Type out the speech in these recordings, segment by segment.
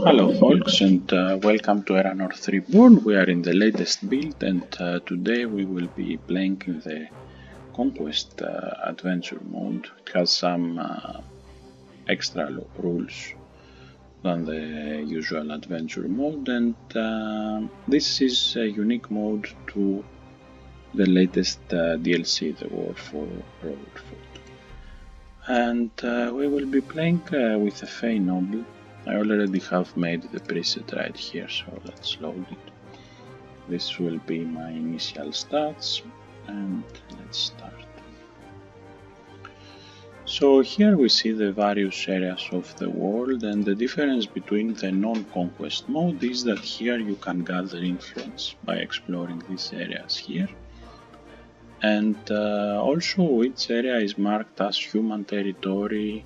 Hello folks, and welcome to Era North Reborn. We are in the latest build, and today we will be playing in the Conquest adventure mode. It has some extra rules than the usual adventure mode, and this is a unique mode to the latest DLC, the War for Roverford. And we will be playing with a Fey Noble. I already have made the preset right here, so let's load it. This will be my initial stats, and let's start. So here we see the various areas of the world, and the difference between the non-conquest mode is that here you can gather influence by exploring these areas here. And also each area is marked as human territory,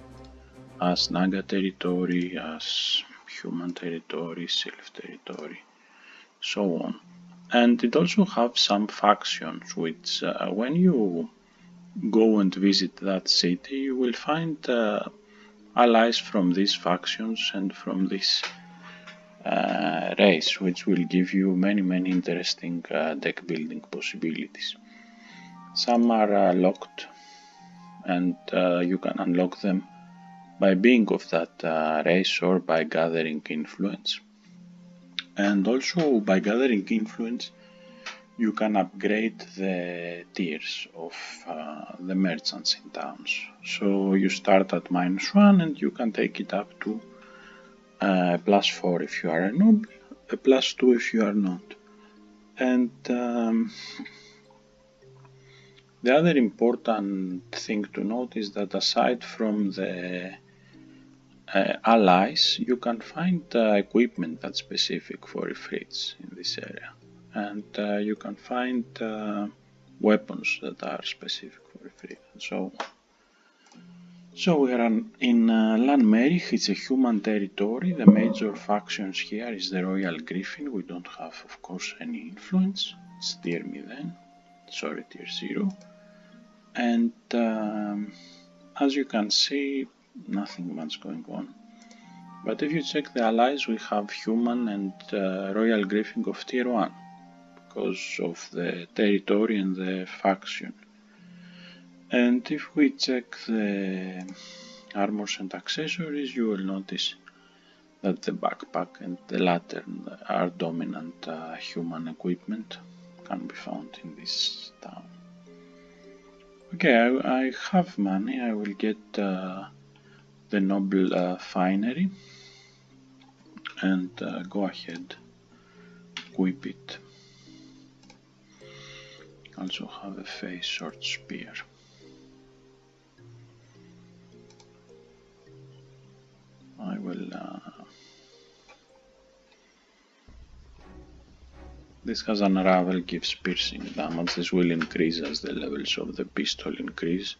as Naga territory, as human territory, Sylph territory, so on. And it also has some factions which when you go and visit that city you will find allies from these factions and from this race, which will give you many interesting deck building possibilities. Some are locked, and you can unlock them by being of that race or by gathering influence. And also by gathering influence you can upgrade the tiers of the merchants in towns. So you start at -1 and you can take it up to +4 if you are a noble, a +2 if you are not. And the other important thing to note is that aside from the allies, you can find equipment that's specific for Ifrits in this area, and you can find weapons that are specific for Ifrit, and so on. So we are in Lan Merich. It's a human territory. The major factions here is the Royal Griffin. We don't have, of course, any influence. It's tier me then. Sorry, tier 0. And as you can see, nothing much going on. But if you check the allies, we have human and Royal Griffin of tier 1 because of the territory and the faction. And if we check the armors and accessories, you will notice that the backpack and the lantern are dominant human equipment, can be found in this town. Okay, I have money. I will get the noble finery and go ahead, equip it. Also have a face short spear. I will this has an unravel, gives piercing damage. This will increase as the levels of the pistol increase.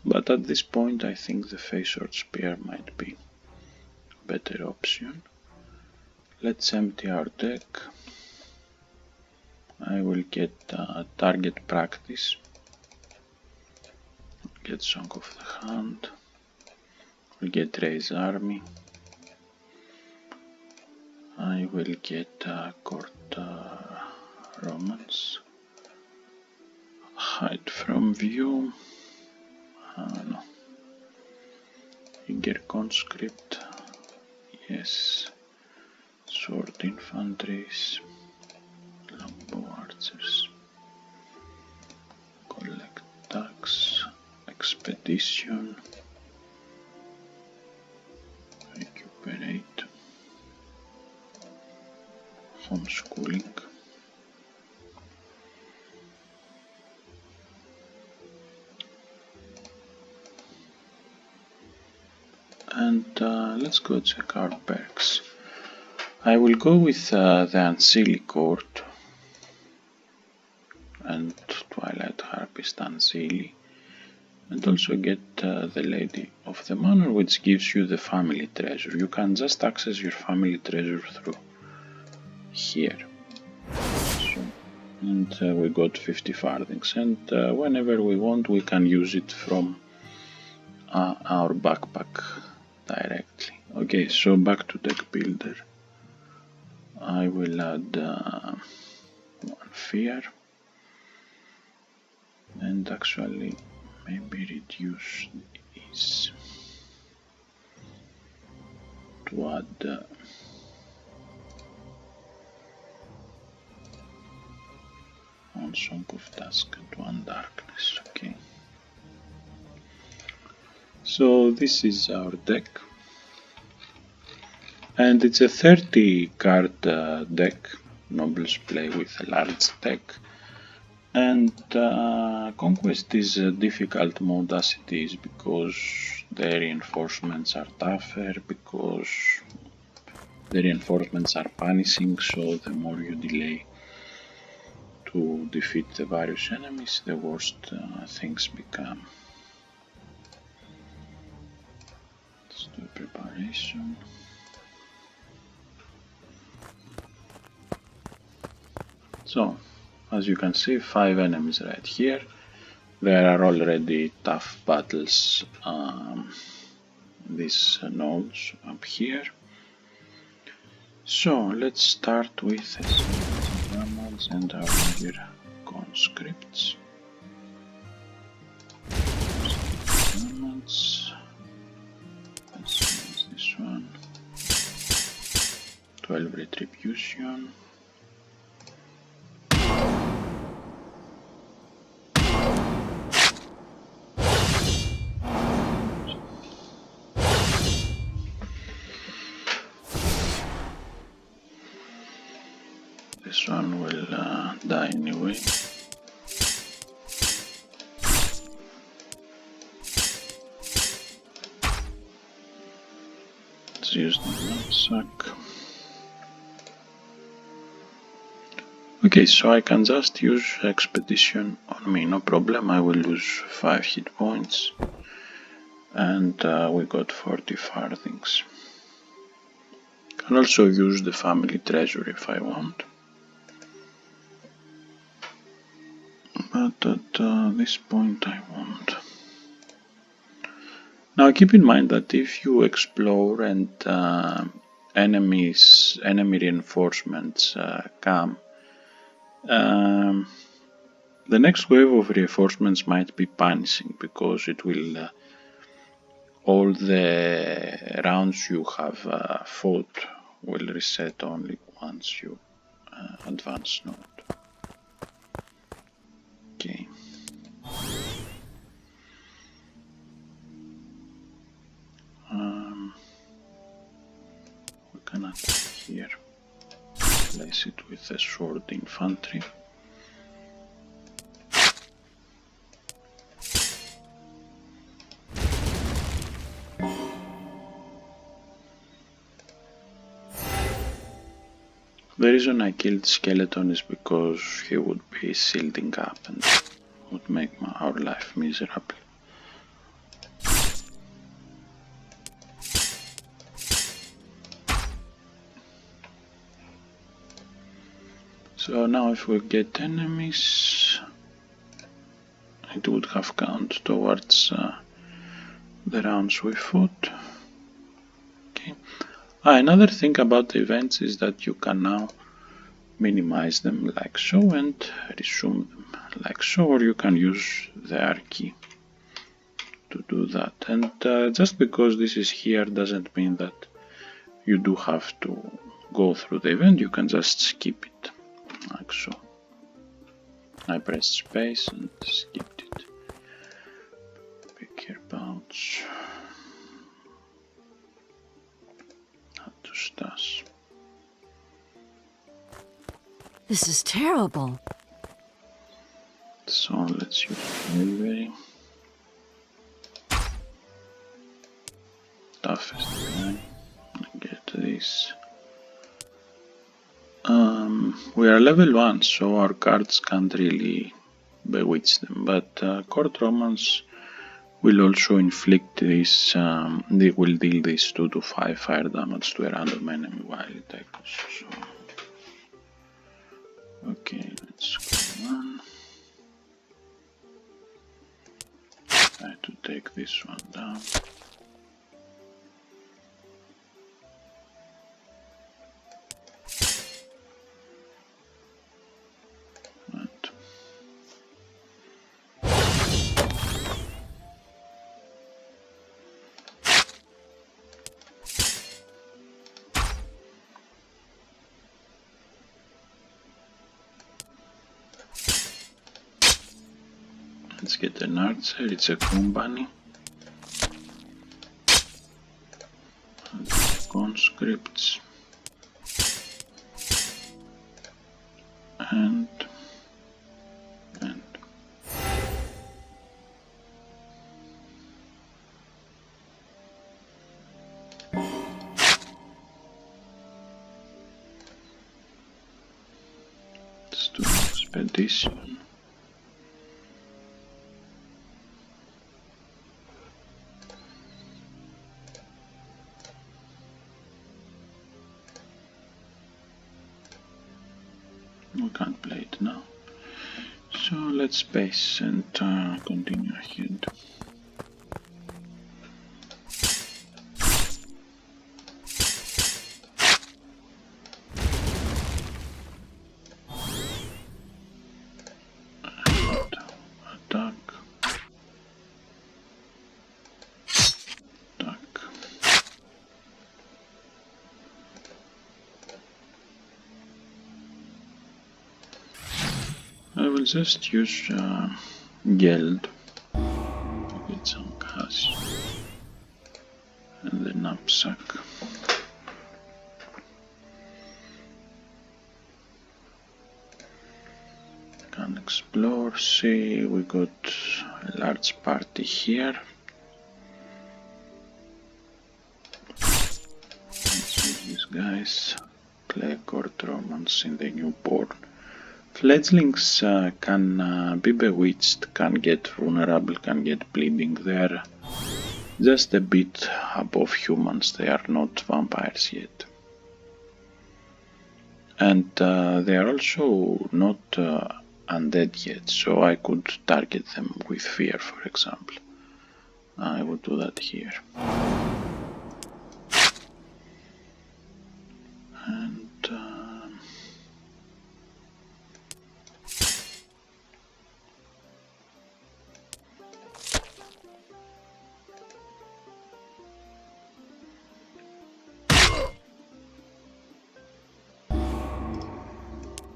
But at this point I think the face short spear might be a better option. Let's empty our deck. I will get target practice, get Song of the Hand, will get Raise Army, I will get Court Romance, Hide from View, no, Eager Conscript, yes, Sword Infantries, Longbow Archers, Collect Tax, Expedition, Recuperate, Homeschooling, and let's go check our perks. I will go with the Ancili Court and Twilight Harpist Ancili, and also get the Lady of the Manor, which gives you the family treasure. You can just access your family treasure through here. So, and we got 50 farthings, and whenever we want we can use it from our backpack directly. Okay, so back to deck builder. I will add one fear and actually maybe reduce this to add one Song of Dusk and one Darkness. Okay, so this is our deck, and it's a 30 card deck. Nobles play with a large deck, and Conquest is a difficult mode as it is because the reinforcements are tougher, because the reinforcements are punishing, so the more you delay to defeat the various enemies, the worse things become. Let's do preparation. So, as you can see, 5 enemies right here. There are already tough battles, these nodes up here. So let's start with damage and our regular conscripts. Damage. Let's use this one. 12 retribution. This one will die anyway. Let's use the sack. Okay, so I can just use expedition on me, no problem. I will lose 5 hit points, and we got 40 farthings. Can also use the family treasure if I want. But at this point I won't. Now keep in mind that if you explore and enemy reinforcements come, the next wave of reinforcements might be punishing because it will all the rounds you have fought will reset only once you advance node. Okay. We can attack here. Place it with a sword infantry. The reason I killed Skeleton is because he would be shielding up and would make our life miserable. So now if we get enemies, it would have count towards the rounds we fought. Okay. Another thing about the events is that you can now minimize them like so and resume them like so, or you can use the R key to do that. And just because this is here doesn't mean that you do have to go through the event, you can just skip it like so. I pressed space and skipped it. Pick your pouch. Add to stash. This is terrible. So let's use delivery. Toughest guy. Get this. We are level 1, so our cards can't really bewitch them, but Court Romance will also inflict this, they will deal this 2 to 5 fire damage to a random enemy while it echoes. So. Okay, let's go on. Try to take this one down. Let's get an archer, it's a company. And conscripts. And let's do expedition. We can't play it now. So let's base and continue ahead. Attack. I will just use Geld to get some cash and the knapsack. Can explore, see, we got a large party here. Let's use these guys. Play court romance in the newborn. Fledglings can be bewitched, can get vulnerable, can get bleeding. They are just a bit above humans, they are not vampires yet. And they are also not undead yet, so I could target them with fear, for example. I would do that here. And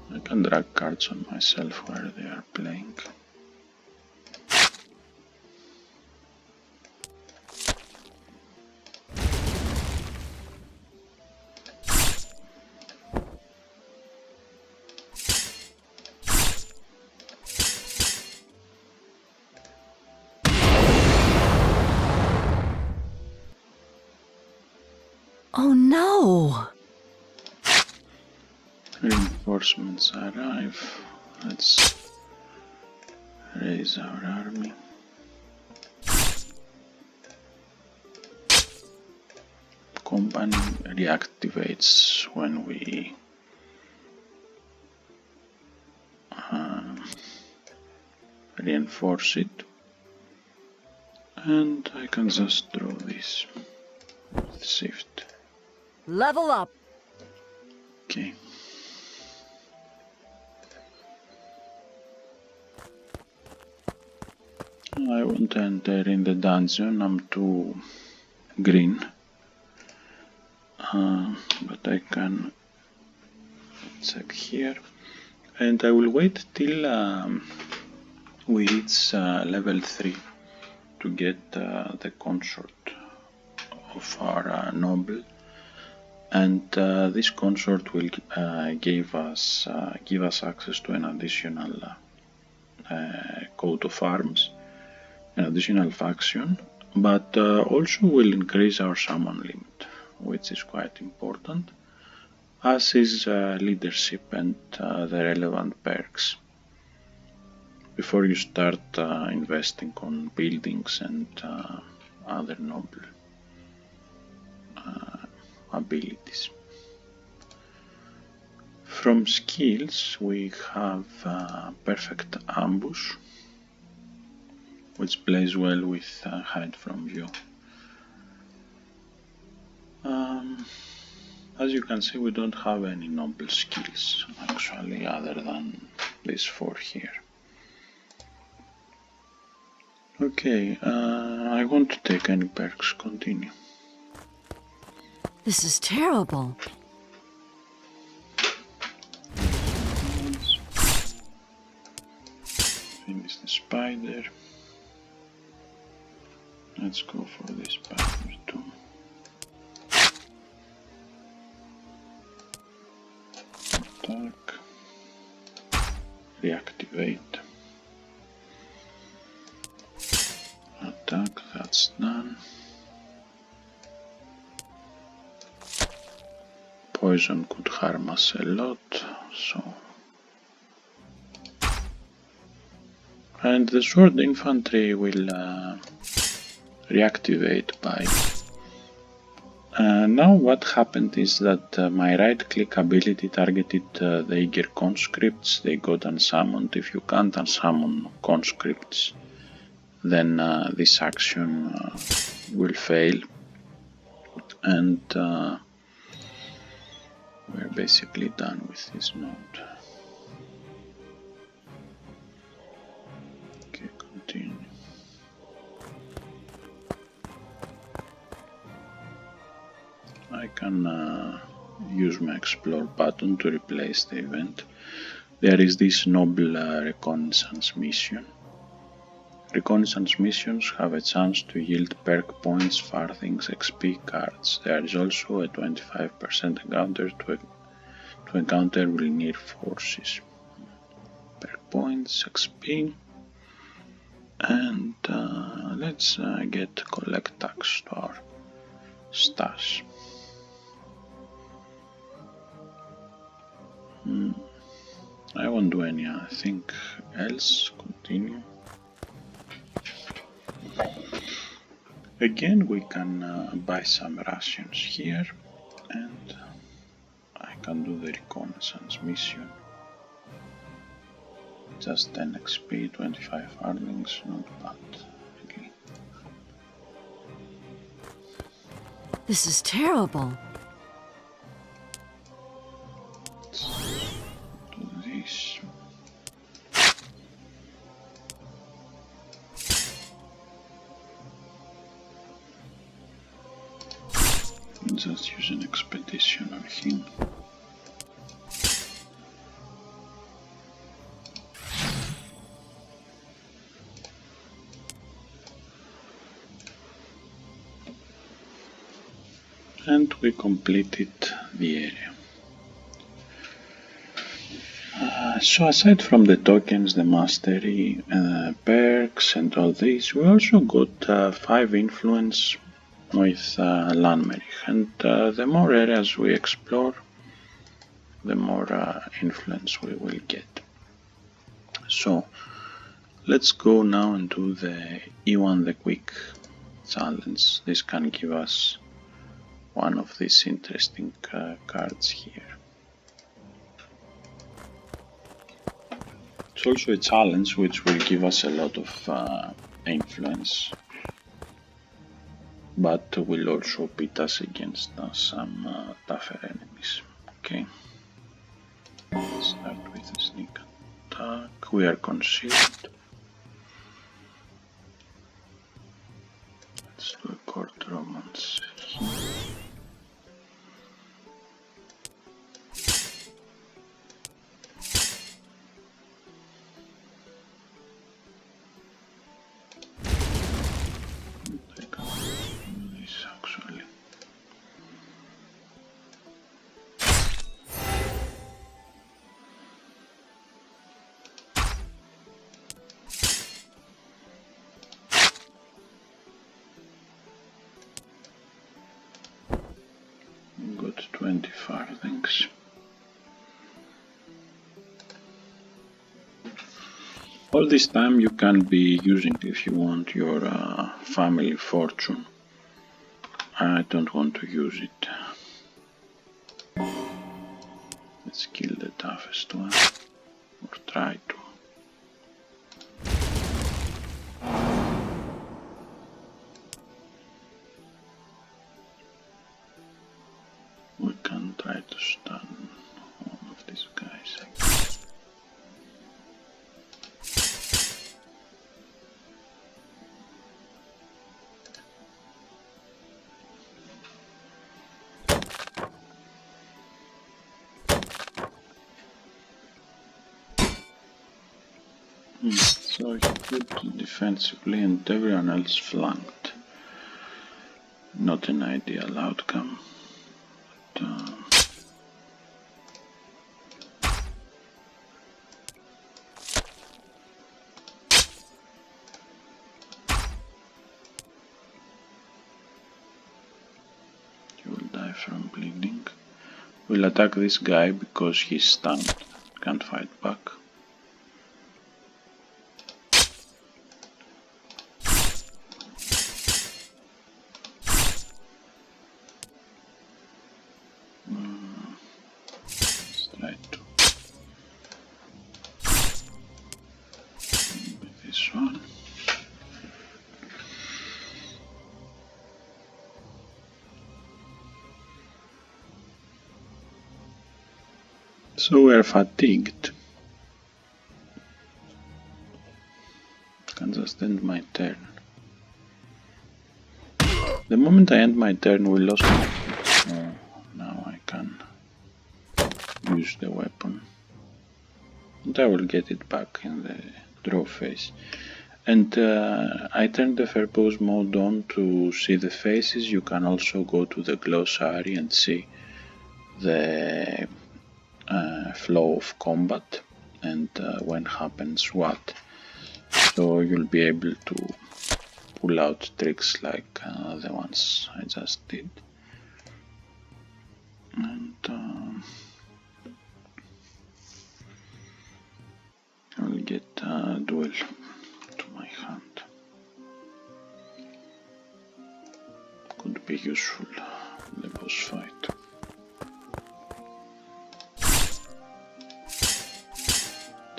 I can drag cards on myself where they are playing. Oh no! Reinforcements arrive. Let's raise our army. Company reactivates when we reinforce it. And I can just draw this with shift. Level up! Okay. I won't enter in the dungeon, I'm too green. But I can check here. And I will wait till we reach level 3 to get the consort of our noble. And this consort will give us access to an additional coat of arms, an additional faction, but also will increase our summon limit, which is quite important, as is leadership and the relevant perks before you start investing on buildings and other noble abilities. From skills we have perfect ambush, which plays well with hide from view. As you can see, we don't have any noble skills actually other than these 4 here. Okay, I won't take any perks, continue. This is terrible. Finish the spider. Let's go for this spider too. Attack. Reactivate. Attack, that's done. Poison could harm us a lot, so. And the sword infantry will reactivate by. Now what happened is that my right click ability targeted the Aegir conscripts, they got unsummoned. If you can't unsummon conscripts, then this action will fail, and we're basically done with this node. Okay, continue. I can use my explore button to replace the event. There is this noble reconnaissance mission. Reconnaissance missions have a chance to yield perk points, farthings, XP cards. There is also a 25% encounter to encounter with near forces. Perk points, XP, and let's get collect tax to our stash. I won't do anything else. Continue. Again, we can buy some rations here, and I can do the reconnaissance mission. Just 10 XP, 25 farthings, not bad. Really. This is terrible. Let's do this. Just use an expedition on him. And we completed the area. So aside from the tokens, the mastery, perks and all this, we also got 5 influence with Lanmerich, and the more areas we explore, the more influence we will get. So let's go now and do the E1 the Quick challenge. This can give us one of these interesting cards here. It's also a challenge which will give us a lot of influence, but will also beat us against some tougher enemies. Okay, let's start with a sneak attack. We are concealed. Let's do a court romance here. Got 20 farthings. All this time you can be using, if you want, your family fortune. I don't want to use it. Let's kill the toughest one, or try to. We can try to stun all of these guys. So he put defensively and everyone else flanked. Not an ideal outcome. But, he will die from bleeding. We'll attack this guy because he's stunned, can't fight back. Let's try to with this one. So we're fatigued. Can just end my turn. The moment I end my turn, we lost my... Oh, now I can use the weapon. And I will get it back in the draw phase. And I turned the verbose mode on to see the faces. You can also go to the glossary and see the flow of combat and when happens what. So you'll be able to pull out tricks like the ones I just did. And I'll get a duel to my hand. Could be useful in the boss fight.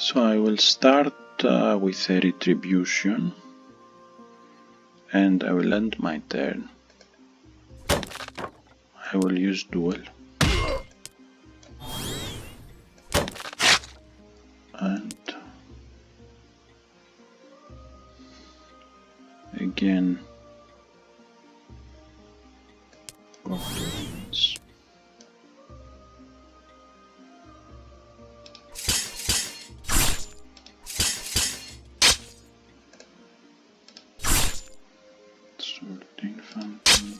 So I will start with a retribution and I will end my turn. I will use duel and again go to wounds. Sword infantry.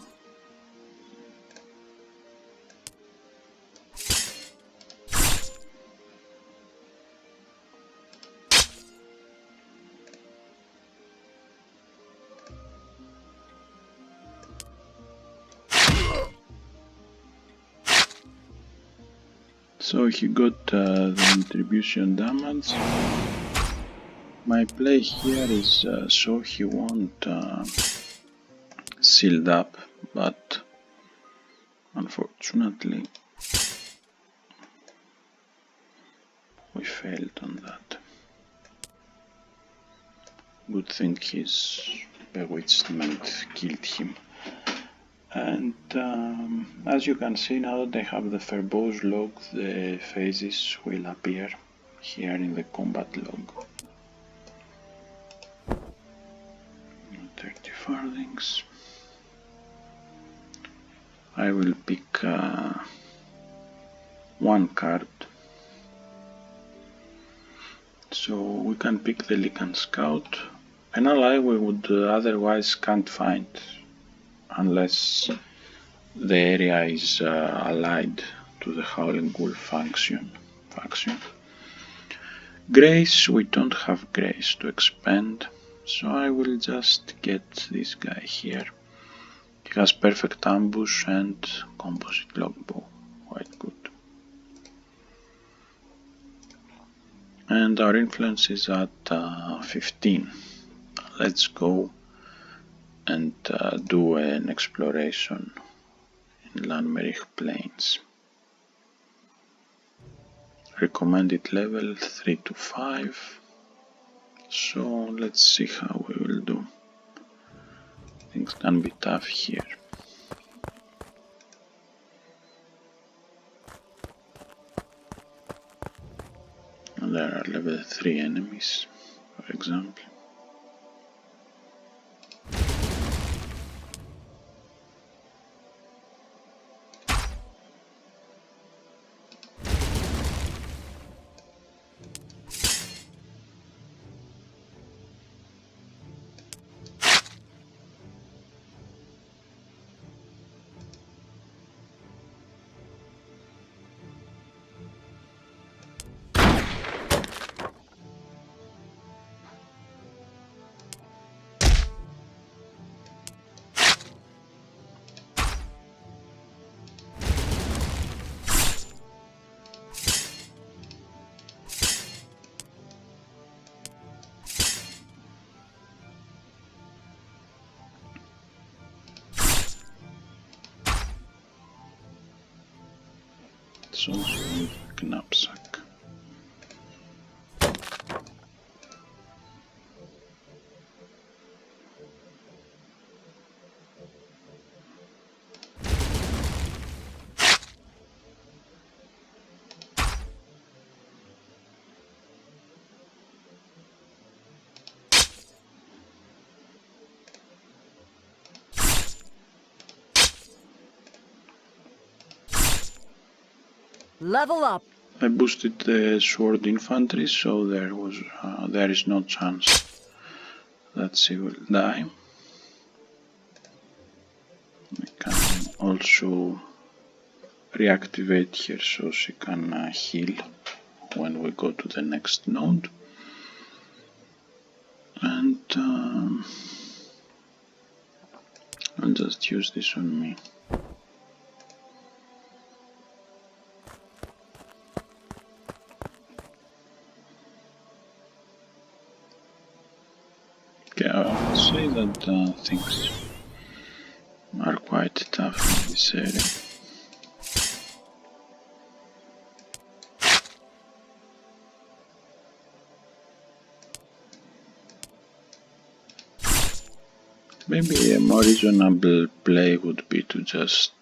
So he got the retribution damage. My play here is so he won't sealed up, but unfortunately we failed on that. Good thing his bewitchment killed him. And as you can see, now that I have the verbose log, the phases will appear here in the combat log. 30 farthings. I will pick one card. So we can pick the Lycan Scout, an ally we would otherwise can't find unless the area is allied to the Howling Wolf faction. Grace, we don't have Grace to expend, so I will just get this guy here. He has perfect ambush and composite longbow, quite good. And our influence is at 15. Let's go and do an exploration in Lanmerich Plains. Recommended level 3 to 5. So let's see how we will do. Things can be tough here. And there are level 3 enemies, for example. it's also with a knapsack. Level up. I boosted the sword infantry, so there is no chance that she will die. I can also reactivate her so she can heal when we go to the next node. And I'll just use this on me. Okay, I would say that things are quite tough in this area. Maybe a more reasonable play would be to just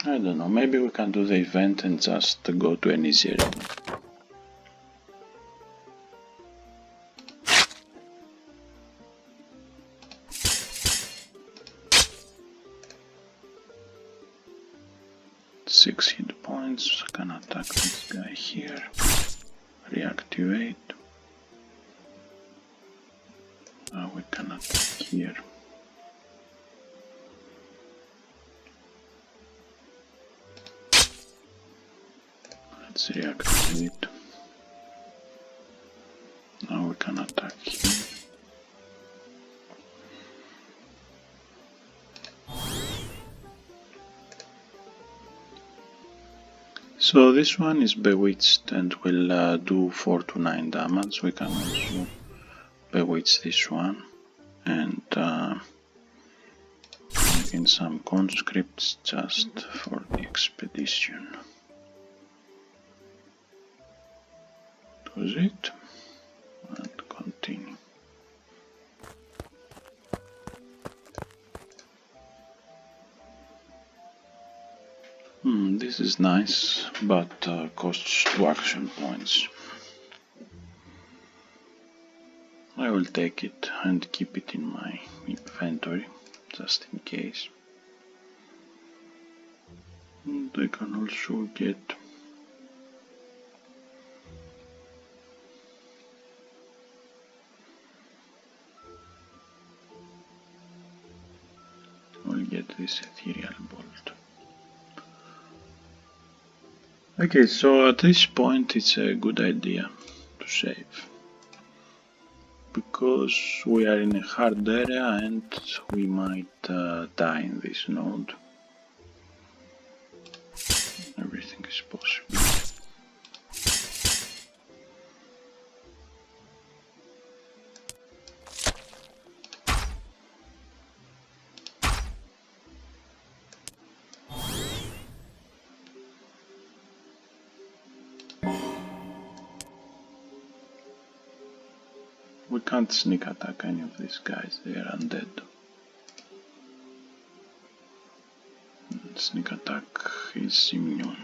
I don't know, maybe we can do the event and just go to an easier area. Six hit points, can attack this guy here, reactivate. We can attack here. Let's reactivate. Now we can attack here. So this one is bewitched and will do 4 to 9 damage. We can also bewitch this one and in some conscripts just for the expedition. That was it, and continue. This is nice, but costs 2 action points. I will take it and keep it in my inventory, just in case. And I can also get this ethereal bolt. Okay, so at this point it's a good idea to save, because we are in a hard area and we might die in this node. Everything is possible. We can't sneak attack any of these guys, they are undead. Sneak attack is immune.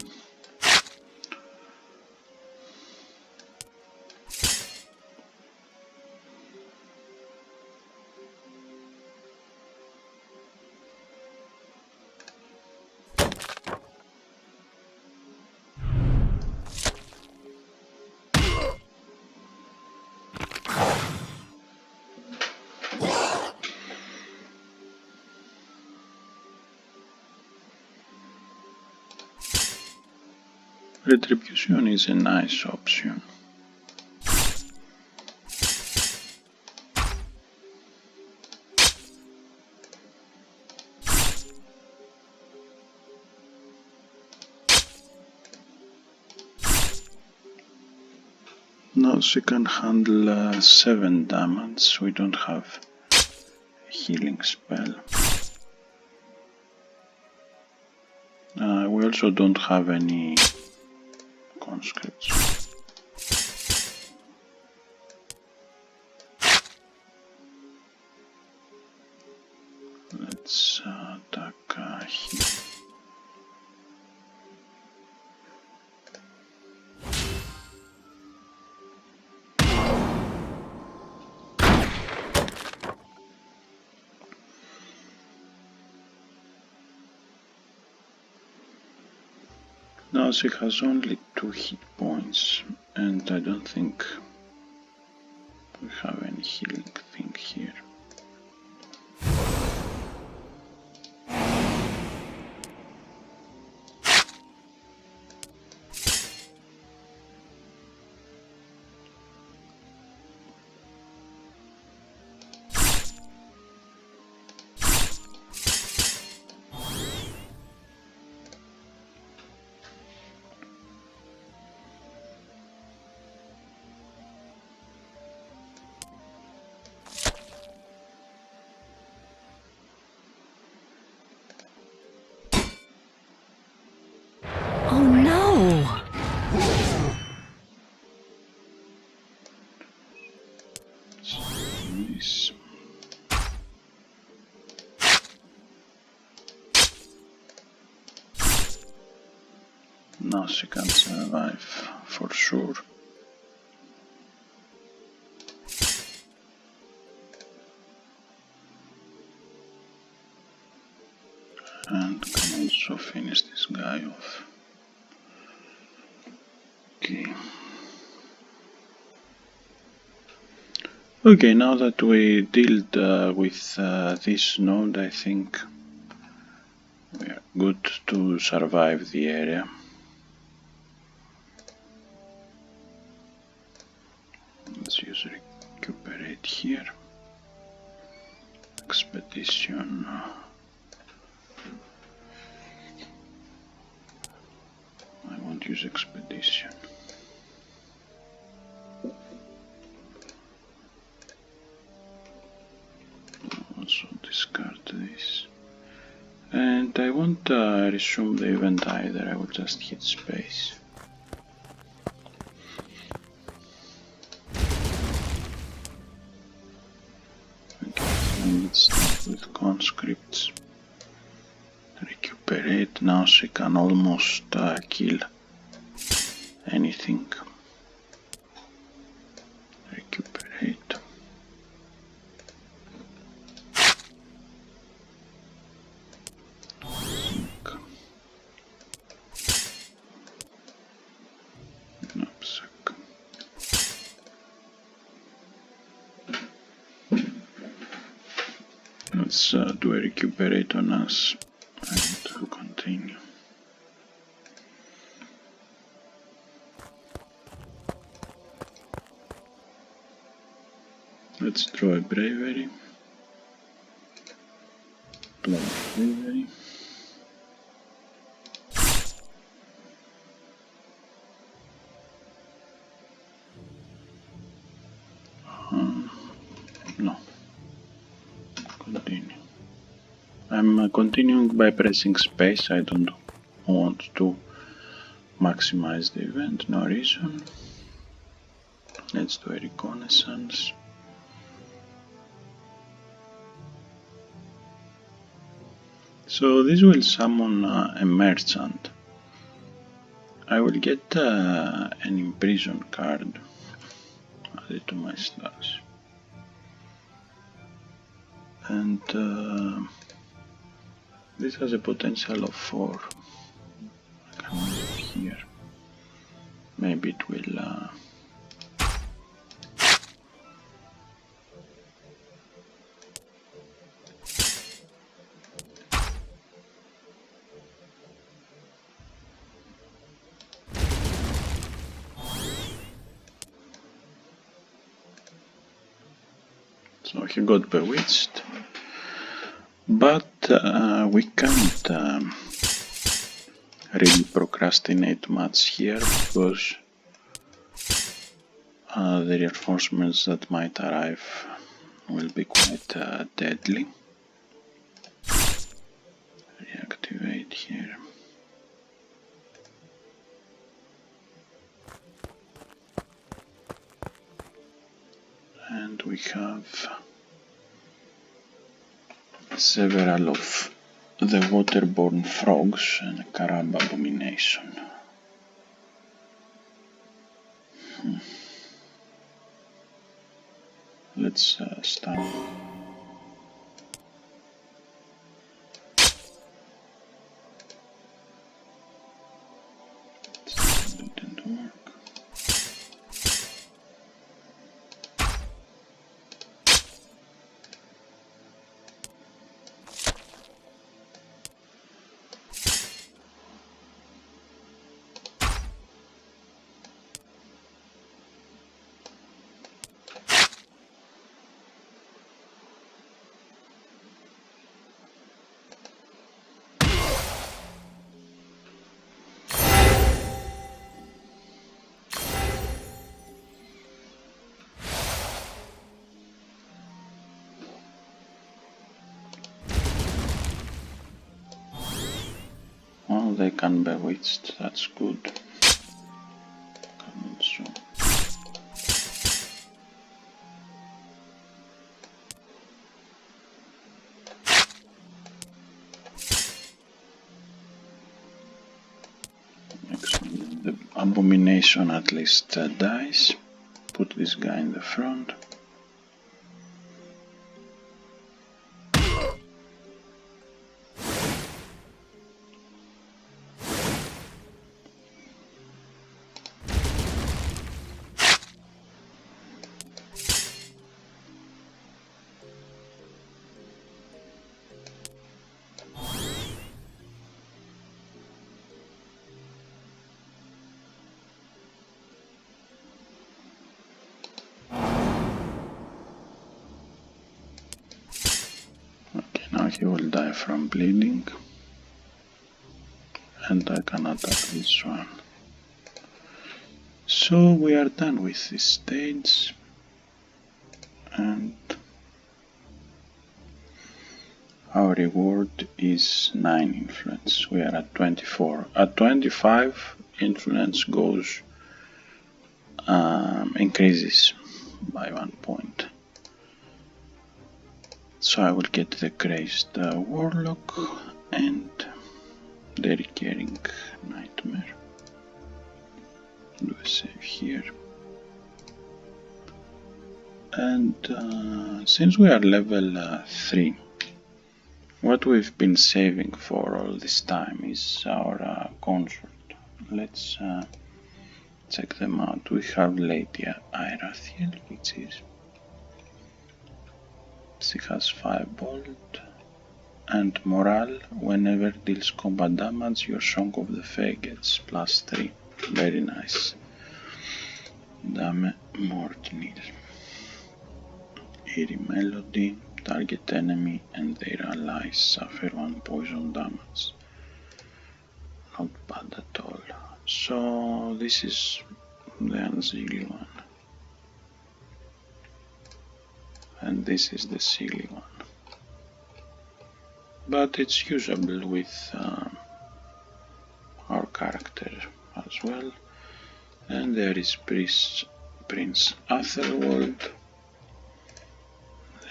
Retribution is a nice option. Now she can handle 7 damage. We don't have a healing spell. We also don't have any conscripts. Let's attack here. Now she has only 2 hit points, and I don't think we have any healing thing here. Oh no! Nice. Now she can survive for sure. And can also finish this guy off. Okay. Okay, now that we dealt with this node, I think we are good to survive the area. Let's use recuperate here. Expedition. I won't use expedition. Also discard this. And I won't resume the event either, I will just hit space. Okay, and let's start with conscripts. Recuperate, now she can almost kill anything. Recuperate. Let's do a recuperate on us and continue. Let's draw a bravery. Play bravery. No. Continue. I'm continuing by pressing space. I don't want to maximize the event, no reason. Let's do a reconnaissance. So this will summon a merchant. I will get an imprison card added to my stash. And this has a potential of 4. I can move it here. Maybe it will so he got bewitched, but we can't really procrastinate much here because the reinforcements that might arrive will be quite deadly. Reactivate here. And we have several of the waterborne frogs and a crab abomination. Let's start. Didn't work. Oh, they can be bewitched, that's good. Can also excellent. The abomination at least dies. Put this guy in the front. Okay, now he will die from bleeding. And I can attack this one. So we are done with this stage. And our reward is 9 influence. We are at 24. At 25, influence goes increases by 1 point. So I will get the Crazed Warlock and the Recurring Nightmare. Do a save here. And since we are level 3, what we've been saving for all this time is our consort. Let's check them out. We have Lady Irathiel, which is she has 5 bolt and morale. Whenever deals combat damage, your Song of the Fae gets +3. Very nice. Dame Mortnil. Eerie Melody. Target enemy and their allies suffer 1 poison damage. Not bad at all. So this is the Unseelie one. And this is the Seelie one. But it's usable with our character as well. And there is Prince Athelwald.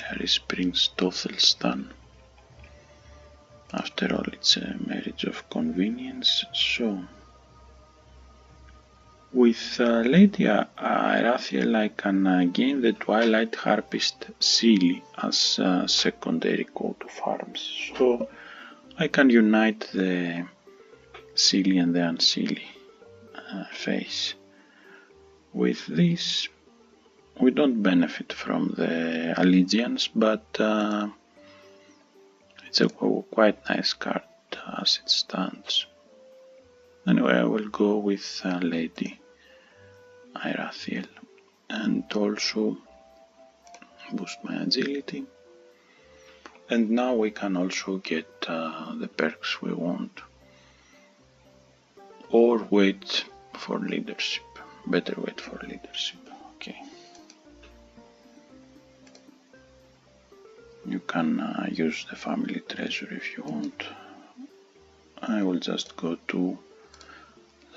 There is Prince Tothelstan. After all, it's a marriage of convenience. So with Lady Irathiel, I can gain the Twilight Harpist Seelie as a secondary coat of arms. So I can unite the Seelie and the Unseelie face. With this, we don't benefit from the allegiance, but it's a quite nice card as it stands. Anyway, I will go with Lady Irathiel and also boost my agility. And now we can also get the perks we want, or wait for leadership. Better wait for leadership. Okay. You can use the family treasure if you want. I will just go to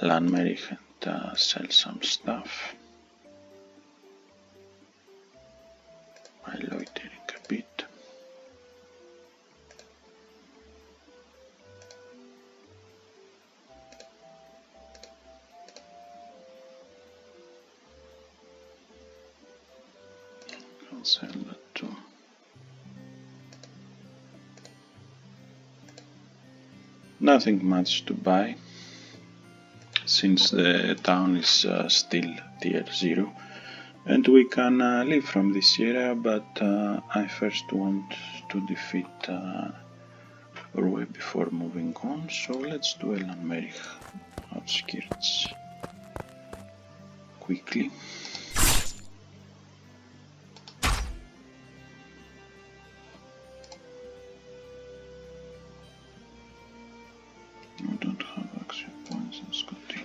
Lanmerich and sell some stuff by loitering a bit. I'll sell that too. Nothing much to buy, since the town is still tier 0, and we can leave from this area, but I first want to defeat Rue before moving on, so let's do Lanmerich outskirts quickly. I don't have action points, let's continue.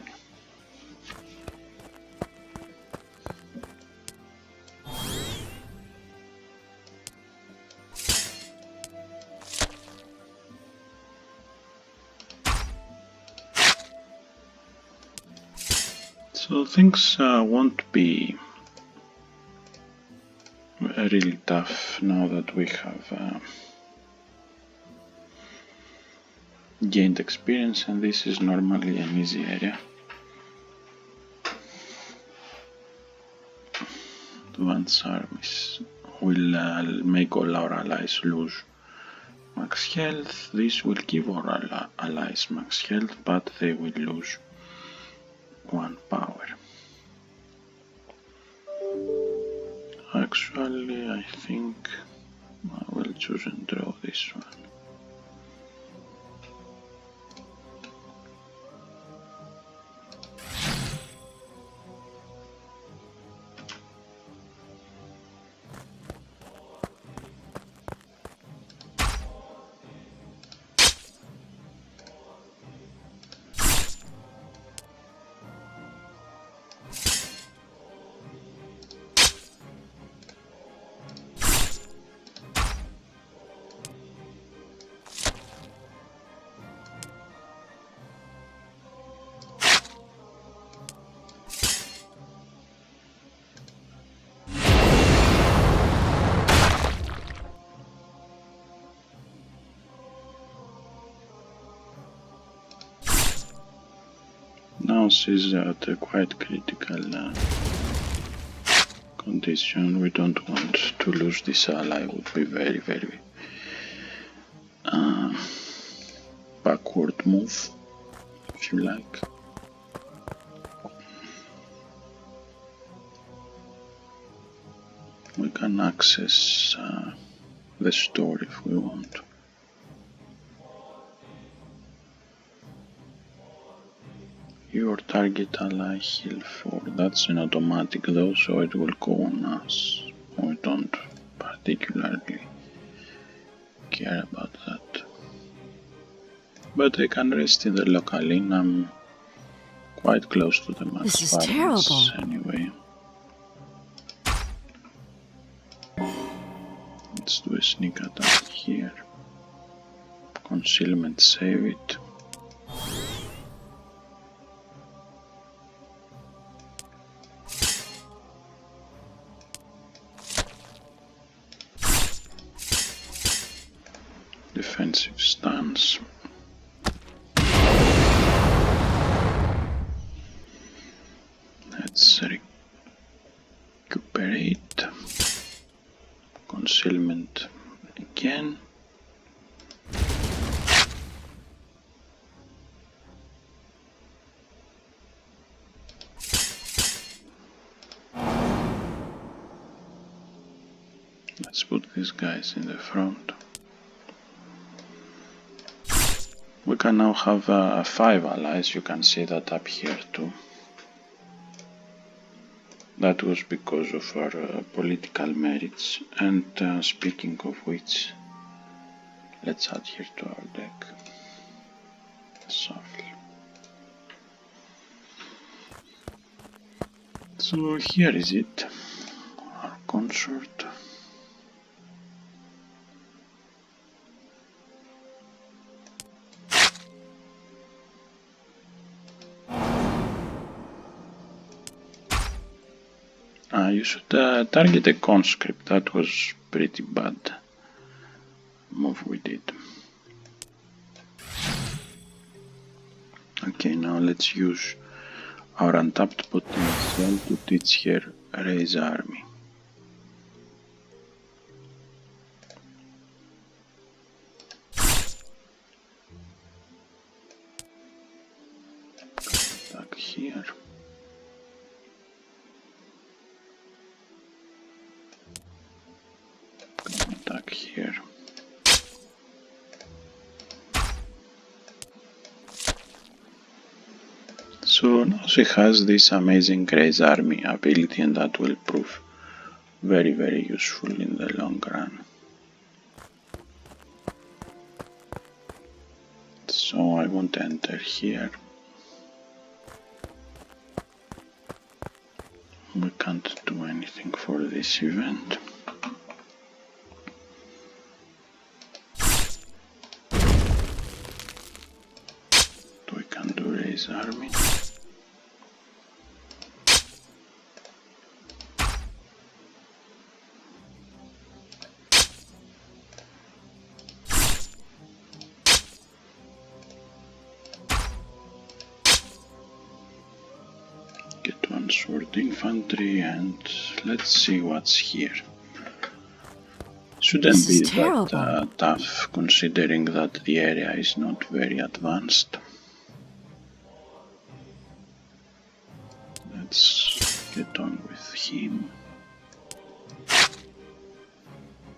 So things won't be really tough now that we have gained experience, and this is normally an easy area. Advanced armies will make all our allies lose max health. This will give our allies max health, but they will lose 1 power. Actually, I think I will choose and draw this one. Now she's at a quite critical condition. We don't want to lose this ally, would be very backward move, if you like. We can access the store if we want. Your target ally heal 4. That's an automatic though, so it will go on us. We don't particularly care about that. But I can rest in the local inn. I'm quite close to the max This is balance terrible. anyway. Let's do a sneak attack here. Concealment, save it. Defensive stance. Let's recuperate. Concealment again. Let's put these guys in the front. We can now have 5 allies, you can see that up here too. That was because of our political merits, and speaking of which, let's add here to our deck. Shuffle. So here is it, our consort. You should target a conscript. That was pretty bad move we did. Okay, now let's use our untapped potential to teach her raise army. Attack here. Attack here. So now she has this amazing raise army ability, and that will prove very, very useful in the long run. So I won't enter here. We can't do anything for this event. We can do raise army. Get one sword infantry and let's see what's here. Shouldn't be that tough considering that the area is not very advanced. Let's get on with him.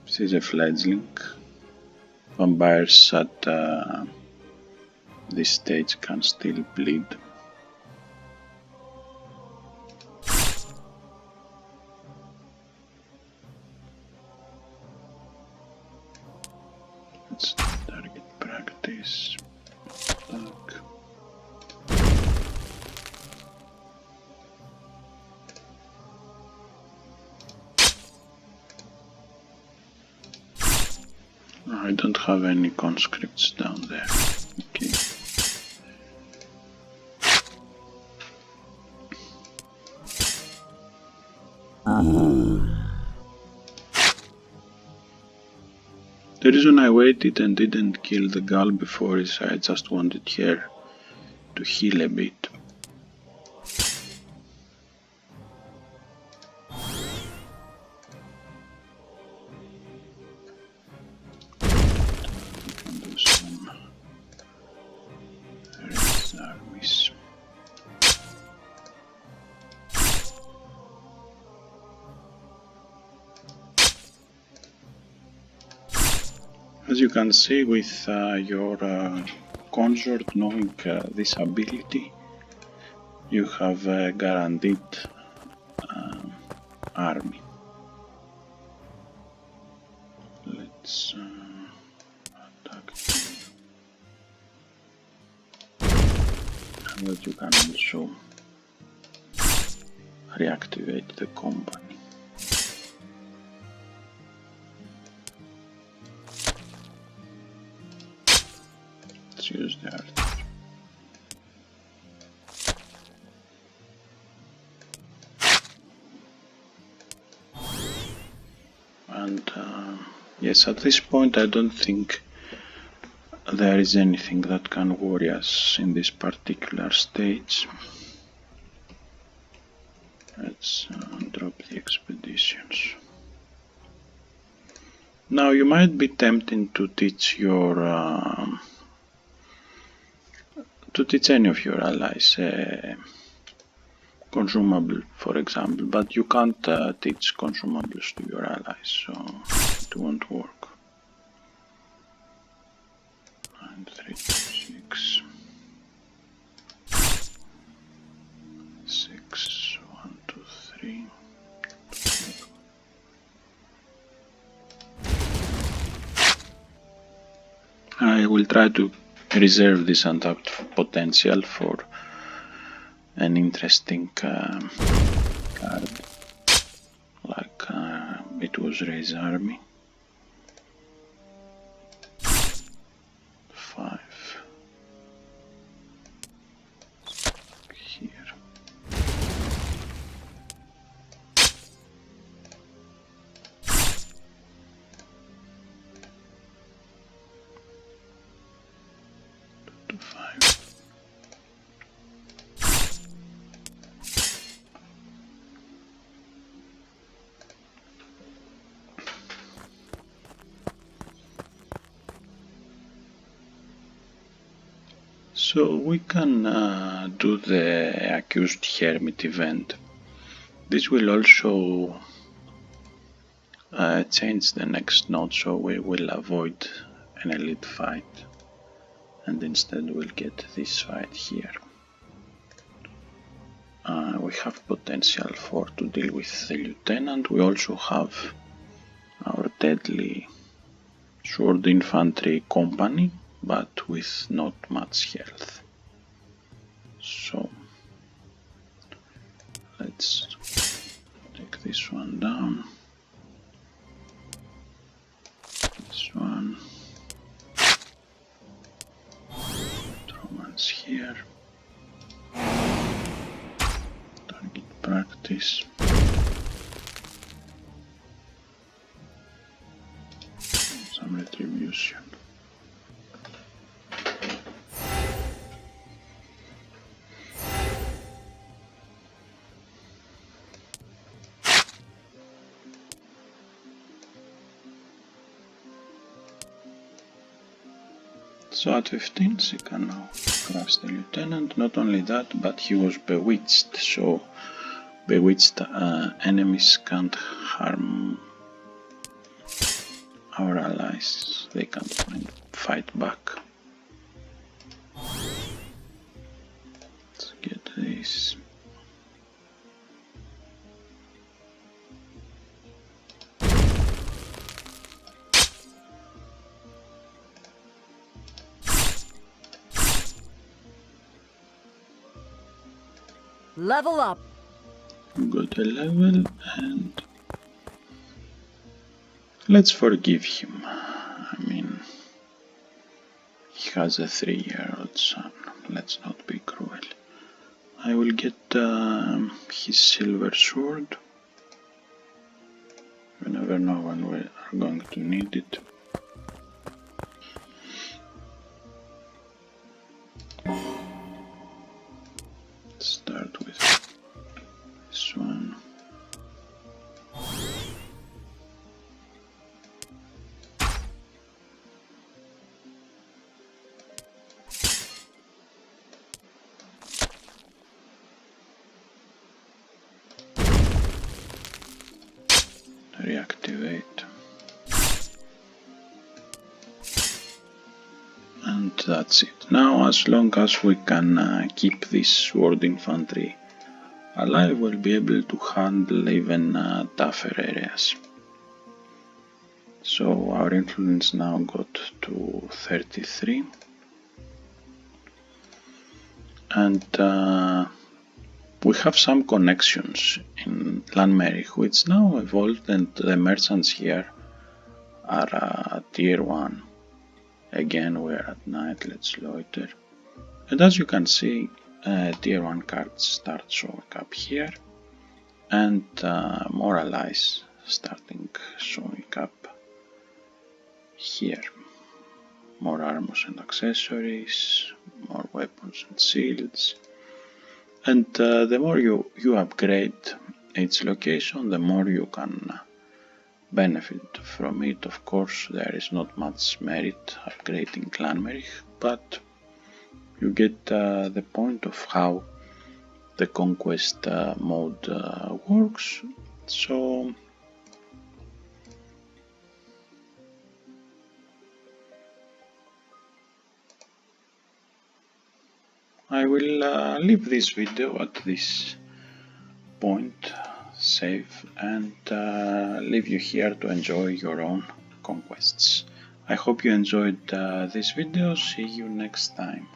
This is a fledgling. Vampires at this stage can still bleed. Let's target practice. Attack. I don't have any conscripts down there. Okay. The reason I waited and didn't kill the girl before is I just wanted her to heal a bit. We can do some raise armies. As you can see, with your consort knowing this ability, you have a guaranteed army. Let's attack him. And that you can also reactivate the company. Let's use the artillery. And yes, at this point I don't think there is anything that can worry us in this particular stage. Let's drop the expeditions. Now you might be tempted to teach your any of your allies consumable, for example, but you can't teach consumables to your allies, so it won't work. 9, 3, 6, 6, 1, 2, 3. I will try to reserve this untapped potential for an interesting card, like it was Ray's army. 5 here. To 5. So we can do the accused hermit event. This will also change the next node, so we will avoid an elite fight and instead we'll get this fight here. We have potential to deal with the lieutenant. We also have our deadly sword infantry company, but with not much health. So let's take this one down. This one. Romance here. Target practice. Some retribution. So at 15 she can now crush the lieutenant. Not only that, but he was bewitched, so bewitched enemies can't harm our allies, they can't fight back. Let's get this. Level up. Got a level and let's forgive him. I mean, he has a 3-year-old son. Let's not be cruel. I will get his silver sword. You never know when we are going to need it. Let's start with this one. Reactivate. And that's it. Now, as long as we can keep this sword infantry alive, we'll be able to handle even tougher areas. So our influence now got to 33. And we have some connections in Lanmerich, which now evolved, and the merchants here are tier 1. Again, we're at night, let's loiter. And as you can see, tier 1 cards start showing up here, and more allies starting showing up here. More armors and accessories, more weapons and shields. And the more you upgrade each location, the more you can benefit from it. Of course, there is not much merit upgrading Lanmerich, but you get the point of how the Conquest mode works. So I will leave this video at this point, save, and leave you here to enjoy your own conquests. I hope you enjoyed this video. See you next time.